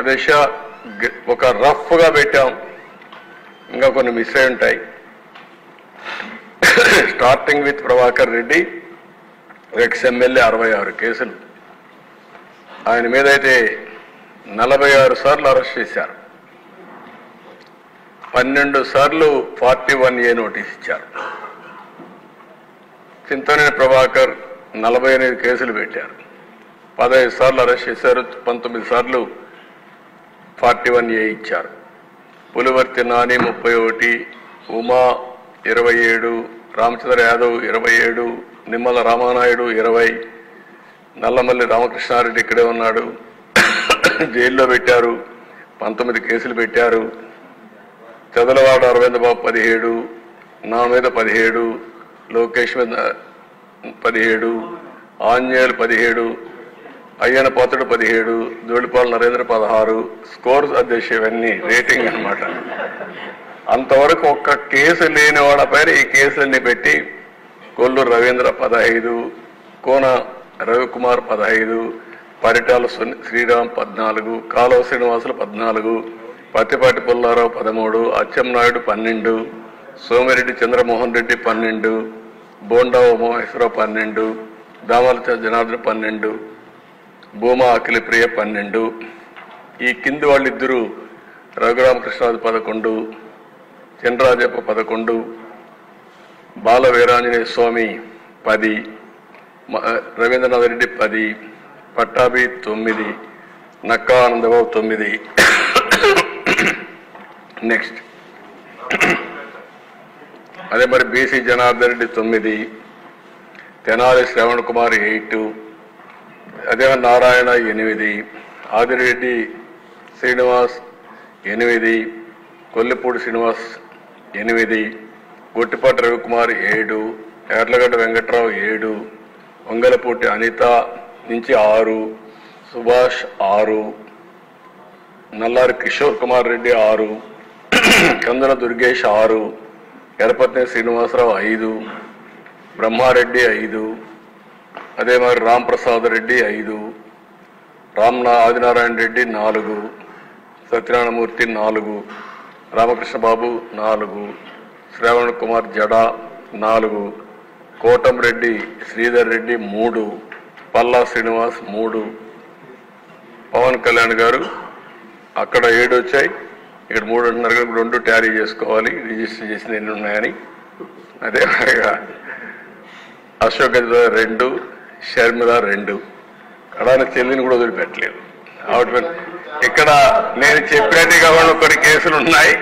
అదేశ ఒక రఫ్గా పెట్టాం, ఇంకా కొన్ని మిస్ అయి ఉంటాయి. Starting with Prabhakar Reddy, ex MLA 66 కేసులు. ఆయన మీద అయితే 46 సార్లు అరెస్ట్ చేశారు, 12 సార్లు 41A నోటీస్ ఇచ్చారు. చింతనేని ప్రభాకర్ 48 కేసులు పెట్టారు, 15 సార్లు అరెస్ట్ చేశారు, 19 సార్లు 41A ఇచ్చారు. పులివర్తి నాని 31, ఉమా 27, రామచంద్ర యాదవ్ 27, నిమ్మల రామానాయుడు 20, నల్లమల్లి రామకృష్ణారెడ్డి ఇక్కడే ఉన్నాడు, జైల్లో పెట్టారు, 19 కేసులు పెట్టారు. చదలవాడ అరవిందబాబు 17, నా మీద 17, లోకేష్ మీద 17, ఆంజనేయులు 17, అయ్యన పాత్రుడు 17, ధూళిపాల నరేంద్ర 16. స్కోర్స్ అధ్యక్ష ఇవన్నీ రేటింగ్ అనమాట. అంతవరకు ఒక్క కేసు లేని వాళ్ళ పైన ఈ కేసులన్నీ పెట్టి కొల్లూరు రవీంద్ర 15, కోన రవికుమార్ 15, పరిటాల శ్రీరామ్ 14, కాలువ శ్రీనివాసులు 14, పత్తిపాటి పుల్లారావు 13, అచ్చెన్నాయుడు 12, సోమిరెడ్డి చంద్రమోహన్ రెడ్డి 12, బోండా ఉమామహేశ్వరరావు 12, దామల జనార్దన్ 12, భూమా అఖిలప్రియ 12. ఈ కింది వాళ్ళిద్దరూ రఘురామకృష్ణరాజు 11, చంద్రరాజప్ప 11, బాల వీరాంజనేయ స్వామి 10, రవీంద్రనాథ్ రెడ్డి 10, పట్టాభి 9, నక్కా ఆనందబాబు 9. నెక్స్ట్ అదే మరి బీసీ జనార్దన్ రెడ్డి 9, తెనాలి శ్రవణ్ కుమార్ 8, అదే నారాయణ 8, ఆదిరెడ్డి శ్రీనివాస్ 8, కొల్లిపూడి శ్రీనివాస్ 8, గొట్టిపాటి రవికుమార్ 7, ఎర్లగడ్డ వెంకట్రావు 7, వంగలపూటి అనిత నుంచి 6, సుభాష్ 6, నల్లారి కిషోర్ కుమార్ రెడ్డి 6, కందన దుర్గేష్ 6, ఎరపత్ని శ్రీనివాసరావు 5, బ్రహ్మారెడ్డి 5, అదే మరి రాంప్రసాద్ రెడ్డి 5, ఆదినారాయణ రెడ్డి 4, సత్యనారాయణమూర్తి 4, రామకృష్ణ బాబు 4, శ్రావణ్ కుమార్ జడా 4, కోటంరెడ్డి శ్రీధర్ రెడ్డి 3, పల్లా శ్రీనివాస్ 3, పవన్ కళ్యాణ్ గారు అక్కడ 7 వచ్చాయి, ఇక్కడ 3 అంటున్నారు, 2 ట్యారీ చేసుకోవాలి, రిజిస్టర్ చేసిన ఎన్ని ఉన్నాయని. అదే అశోక్ గజరాజ్ 2, షర్మిల 2, కడాని చెల్లిని కూడా వదిలిపెట్టలేదు. ఇక్కడ నేను చెప్పినట్టుగా కొన్ని కేసులు ఉన్నాయి.